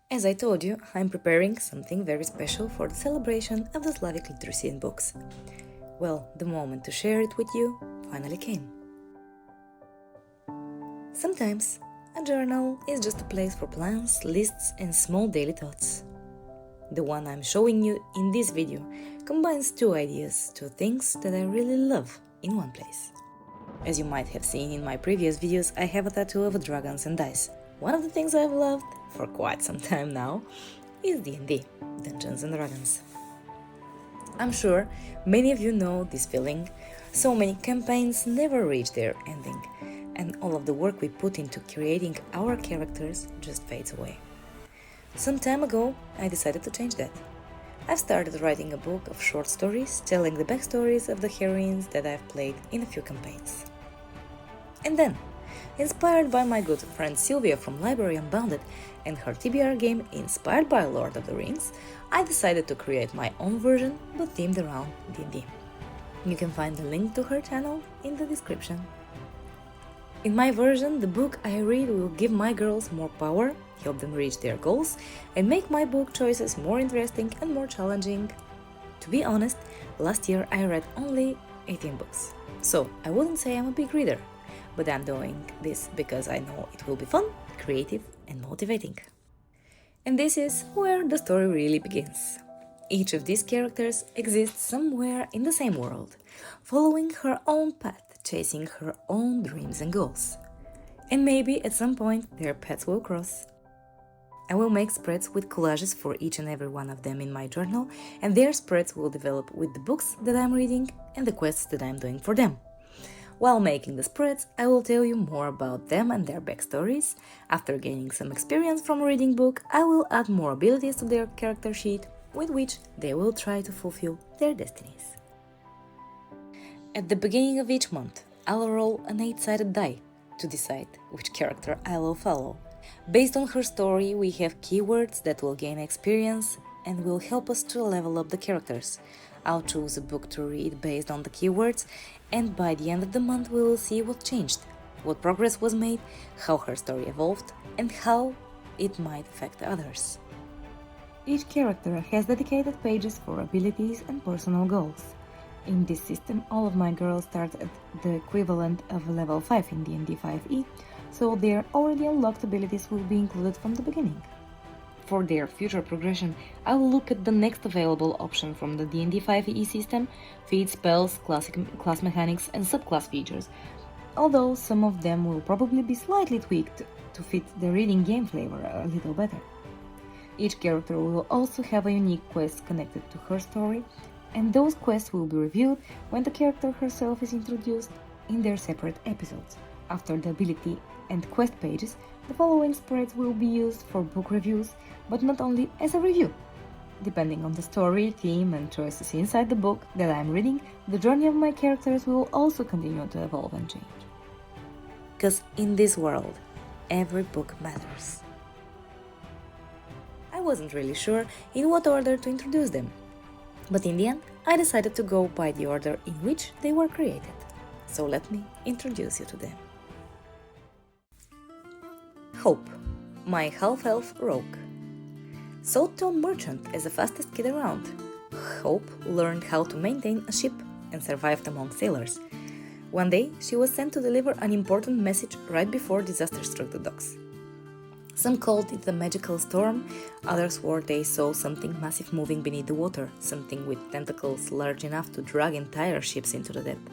As I told you, I'm preparing something very special for the celebration of the Slavic literacy in books. Well, the moment to share it with you finally came. Sometimes, a journal is just a place for plans, lists, and small daily thoughts. The one I'm showing you in this video combines two ideas, two things that I really love in one place. As you might have seen in my previous videos, I have a tattoo of dragons and dice. One of the things I've loved for quite some time now is D&D, Dungeons and Dragons. I'm sure many of you know this feeling. So many campaigns never reach their ending, and all of the work we put into creating our characters just fades away. Some time ago, I decided to change that. I've started writing a book of short stories telling the backstories of the heroines that I've played in a few campaigns. And then, inspired by my good friend Sylvia from Library Unbounded and her TBR game inspired by Lord of the Rings, I decided to create my own version but themed around D&D. You can find the link to her channel in the description. In my version, the book I read will give my girls more power, help them reach their goals, and make my book choices more interesting and more challenging. To be honest, last year I read only 18 books, so I wouldn't say I'm a big reader, but I'm doing this because I know it will be fun, creative, and motivating. And this is where the story really begins. Each of these characters exists somewhere in the same world, following her own path, chasing her own dreams and goals. And maybe at some point their paths will cross. I will make spreads with collages for each and every one of them in my journal, and their spreads will develop with the books that I'm reading and the quests that I'm doing for them. While making the spreads, I will tell you more about them and their backstories. After gaining some experience from reading book, I will add more abilities to their character sheet, with which they will try to fulfill their destinies. At the beginning of each month, I'll roll an 8-sided die to decide which character I will follow. Based on her story, we have keywords that will gain experience and will help us to level up the characters. I'll choose a book to read based on the keywords, and by the end of the month we will see what changed, what progress was made, how her story evolved, and how it might affect others. Each character has dedicated pages for abilities and personal goals. In this system, all of my girls start at the equivalent of level 5 in D&D 5e, so their already unlocked abilities will be included from the beginning. For their future progression, I will look at the next available option from the D&D 5e system, feat spells, class mechanics and subclass features, although some of them will probably be slightly tweaked to fit the reading game flavor a little better. Each character will also have a unique quest connected to her story, and those quests will be reviewed when the character herself is introduced in their separate episodes. After the ability and quest pages, the following spreads will be used for book reviews, but not only as a review. Depending on the story, theme, and choices inside the book that I am reading, the journey of my characters will also continue to evolve and change. Because in this world, every book matters. I wasn't really sure in what order to introduce them, but in the end, I decided to go by the order in which they were created. So let me introduce you to them. Hope, my half-elf rogue. Sold to a merchant as the fastest kid around, Hope learned how to maintain a ship and survived among sailors. One day, she was sent to deliver an important message right before disaster struck the docks. Some called it a magical storm, others swore they saw something massive moving beneath the water, something with tentacles large enough to drag entire ships into the depth.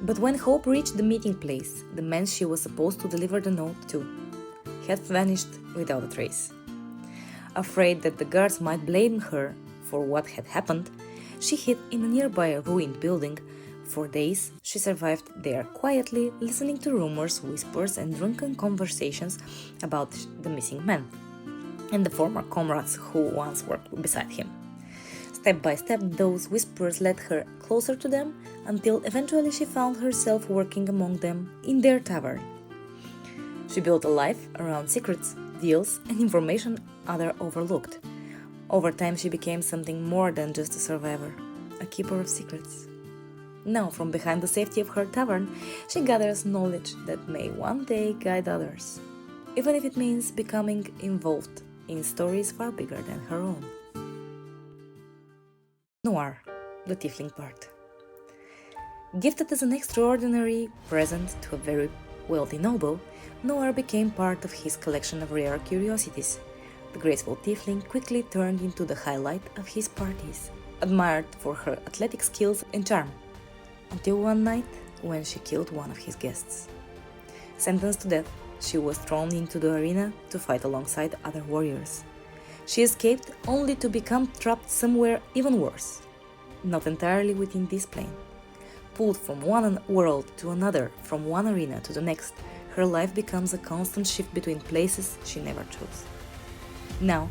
But when Hope reached the meeting place, the man she was supposed to deliver the note to had vanished without a trace. Afraid that the guards might blame her for what had happened, she hid in a nearby ruined building. For days, she survived there quietly, listening to rumors, whispers, and drunken conversations about the missing man and the former comrades who once worked beside him. Step by step, those whispers led her closer to them until eventually she found herself working among them in their tavern. She built a life around secrets, deals, and information others overlooked. Over time, she became something more than just a survivor, a keeper of secrets. Now, from behind the safety of her tavern, she gathers knowledge that may one day guide others, even if it means becoming involved in stories far bigger than her own. Noir, the Tiefling part. Gifted as an extraordinary present to a very wealthy noble, Noir became part of his collection of rare curiosities. The graceful Tiefling quickly turned into the highlight of his parties, admired for her athletic skills and charm, until one night when she killed one of his guests. Sentenced to death, she was thrown into the arena to fight alongside other warriors. She escaped only to become trapped somewhere even worse, not entirely within this plane. Pulled from one world to another, from one arena to the next, her life becomes a constant shift between places she never chose. Now,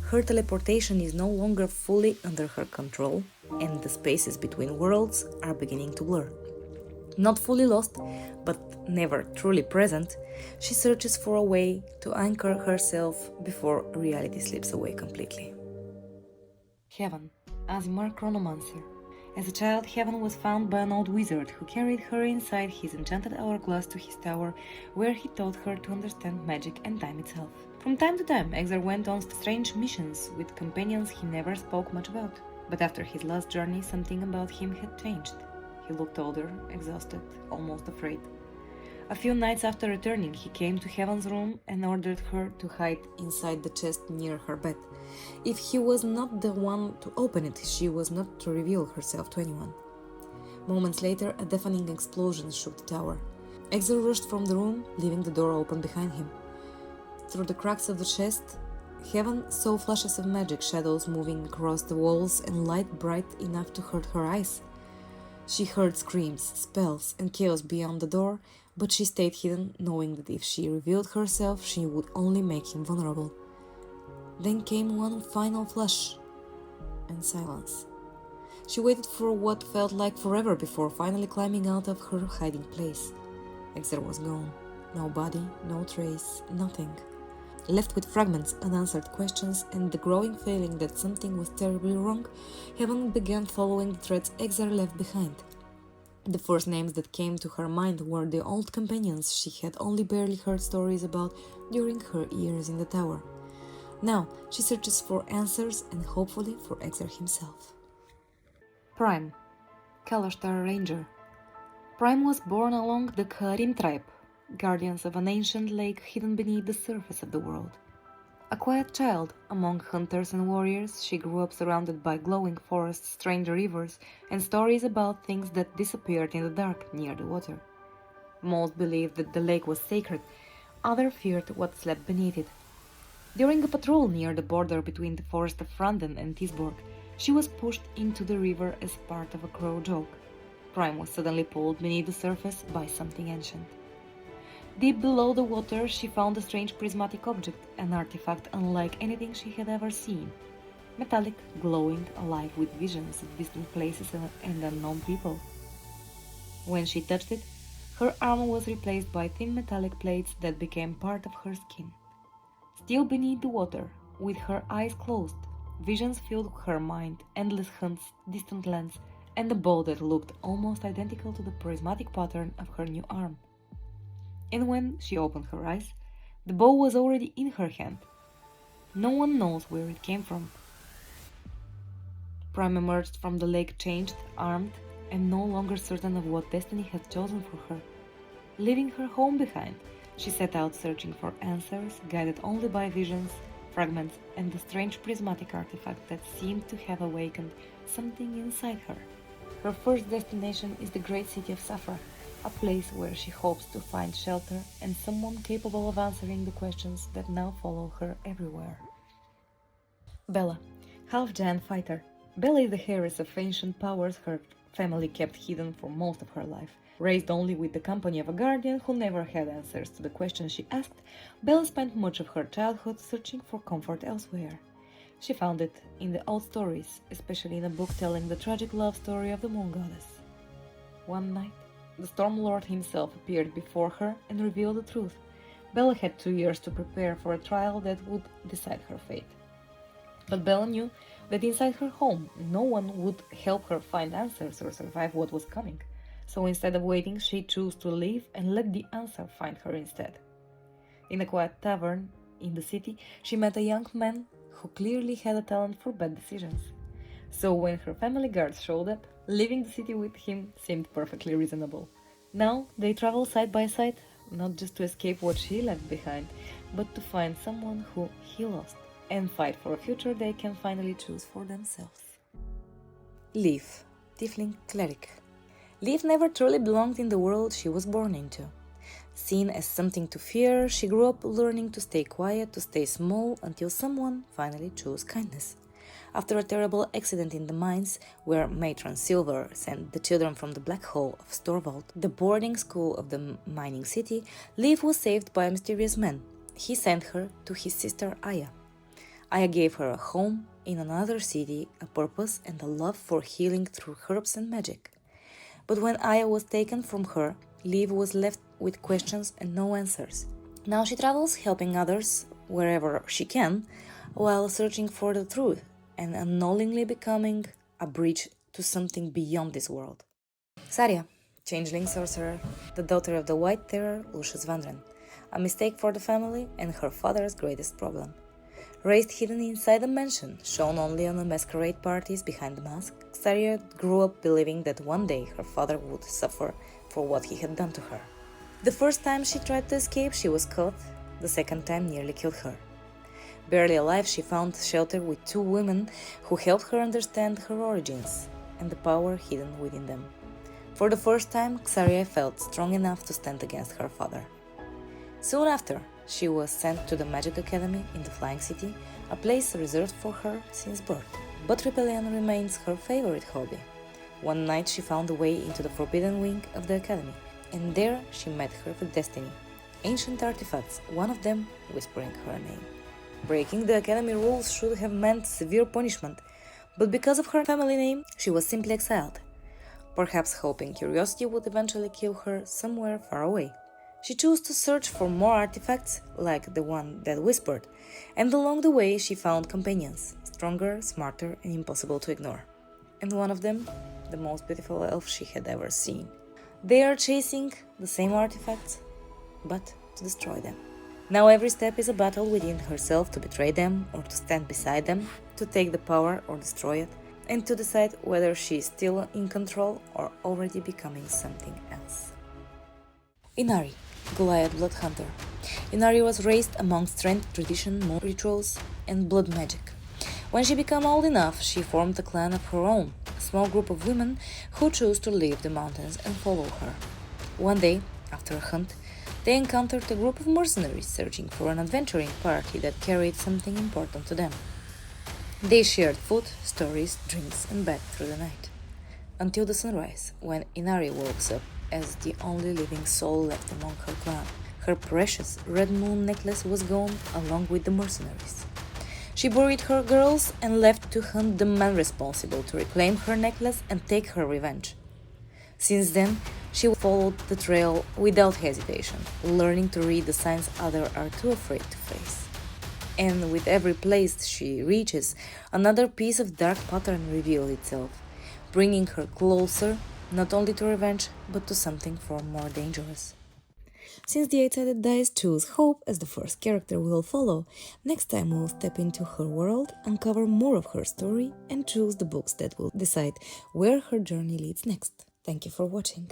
her teleportation is no longer fully under her control, and the spaces between worlds are beginning to blur. Not fully lost, but never truly present, she searches for a way to anchor herself before reality slips away completely. Heaven, Azimar Chronomancer. As a child, Heaven was found by an old wizard who carried her inside his enchanted hourglass to his tower, where he taught her to understand magic and time itself. From time to time, Exar went on strange missions with companions he never spoke much about. But after his last journey, something about him had changed. He looked older, exhausted, almost afraid. A few nights after returning, he came to Heaven's room and ordered her to hide inside the chest near her bed. If he was not the one to open it, she was not to reveal herself to anyone. Moments later, a deafening explosion shook the tower. Exar rushed from the room, leaving the door open behind him. Through the cracks of the chest, Heaven saw flashes of magic shadows moving across the walls and light bright enough to hurt her eyes. She heard screams, spells, and chaos beyond the door, but she stayed hidden, knowing that if she revealed herself, she would only make him vulnerable. Then came one final flash, and silence. She waited for what felt like forever before finally climbing out of her hiding place. Exar was gone. No body, no trace, nothing. Left with fragments, unanswered questions, and the growing feeling that something was terribly wrong, Heaven began following the threads Exar left behind. The first names that came to her mind were the old companions she had only barely heard stories about during her years in the tower. Now she searches for answers and hopefully for Exar himself. Prime, Kalashtar Ranger. Prime was born along the Karim tribe, guardians of an ancient lake hidden beneath the surface of the world. A quiet child among hunters and warriors, she grew up surrounded by glowing forests, strange rivers, and stories about things that disappeared in the dark near the water. Most believed that the lake was sacred, others feared what slept beneath it. During a patrol near the border between the forest of Franden and Tisborg, she was pushed into the river as part of a crow joke. Prime was suddenly pulled beneath the surface by something ancient. Deep below the water, she found a strange prismatic object, an artifact unlike anything she had ever seen. Metallic, glowing, alive with visions of distant places and unknown people. When she touched it, her armor was replaced by thin metallic plates that became part of her skin. Still beneath the water, with her eyes closed, visions filled her mind, endless hunts, distant lands, and a bow that looked almost identical to the prismatic pattern of her new arm. And when she opened her eyes, the bow was already in her hand. No one knows where it came from. Prime emerged from the lake changed, armed, and no longer certain of what destiny had chosen for her. Leaving her home behind, she set out searching for answers, guided only by visions, fragments, and the strange prismatic artifact that seemed to have awakened something inside her. Her first destination is the great city of Safra, a place where she hopes to find shelter and someone capable of answering the questions that now follow her everywhere. Bella, half-giant fighter. Bella is the heiress of ancient powers her family kept hidden for most of her life. Raised only with the company of a guardian who never had answers to the questions she asked, Bella spent much of her childhood searching for comfort elsewhere. She found it in the old stories, especially in a book telling the tragic love story of the Moon Goddess. One night, the Storm Lord himself appeared before her and revealed the truth. Bella had 2 years to prepare for a trial that would decide her fate. But Bella knew that inside her home, no one would help her find answers or survive what was coming. So instead of waiting, she chose to leave and let the answer find her instead. In a quiet tavern, In the city, she met a young man who clearly had a talent for bad decisions. So when her family guards showed up, leaving the city with him seemed perfectly reasonable. Now they travel side by side, not just to escape what she left behind, but to find someone who he lost, and fight for a future they can finally choose for themselves. Leaf, Tiefling Cleric. Leaf never truly belonged in the world she was born into. Seen as something to fear, she grew up learning to stay quiet, to stay small, until someone finally chose kindness. After a terrible accident in the mines, where Matron Silver sent the children from the black hole of Storvald, the boarding school of the mining city, Leaf was saved by a mysterious man. He sent her to his sister Aya. Aya gave her a home in another city, a purpose, and a love for healing through herbs and magic. But when Aya was taken from her, Leaf was left with questions and no answers. Now she travels helping others wherever she can, while searching for the truth and unknowingly becoming a bridge to something beyond this world. Saria, Changeling Sorcerer, the daughter of the White Terror Lucius Vandren, a mistake for the family and her father's greatest problem. Raised hidden inside a mansion, shown only on the masquerade parties behind the mask, Saria grew up believing that one day her father would suffer for what he had done to her. The first time she tried to escape, she was caught. The second time nearly killed her. Barely alive, she found shelter with two women who helped her understand her origins and the power hidden within them. For the first time, Xaria felt strong enough to stand against her father. Soon after, she was sent to the Magic Academy in the Flying City, a place reserved for her since birth. But rebellion remains her favorite hobby. One night she found a way into the forbidden wing of the academy, and there she met her destiny. Ancient artifacts, one of them whispering her name. Breaking the academy rules should have meant severe punishment, but because of her family name, she was simply exiled. Perhaps hoping curiosity would eventually kill her somewhere far away. She chose to search for more artifacts, like the one that whispered, and along the way she found companions, stronger, smarter, and impossible to ignore. And one of them, the most beautiful elf she had ever seen. They are chasing the same artifacts, but to destroy them. Now every step is a battle within herself to betray them or to stand beside them, to take the power or destroy it, and to decide whether she is still in control or already becoming something else. Inari, Goliath Blood Hunter. Inari was raised among strength, tradition, rituals, and blood magic. When she became old enough, she formed a clan of her own, a small group of women who chose to leave the mountains and follow her. One day, after a hunt, they encountered a group of mercenaries searching for an adventuring party that carried something important to them. They shared food, stories, drinks, and bed through the night, until the sunrise, when Inari wakes up as the only living soul left among her clan. Her precious red moon necklace was gone along with the mercenaries. She buried her girls and left to hunt the man responsible to reclaim her necklace and take her revenge. Since then, she followed the trail without hesitation, learning to read the signs others are too afraid to face. And with every place she reaches, another piece of dark pattern reveals itself, bringing her closer not only to revenge, but to something far more dangerous. Since the eight-sided dice choose Hope as the first character we'll follow, next time we'll step into her world, uncover more of her story, and choose the books that will decide where her journey leads next. Thank you for watching.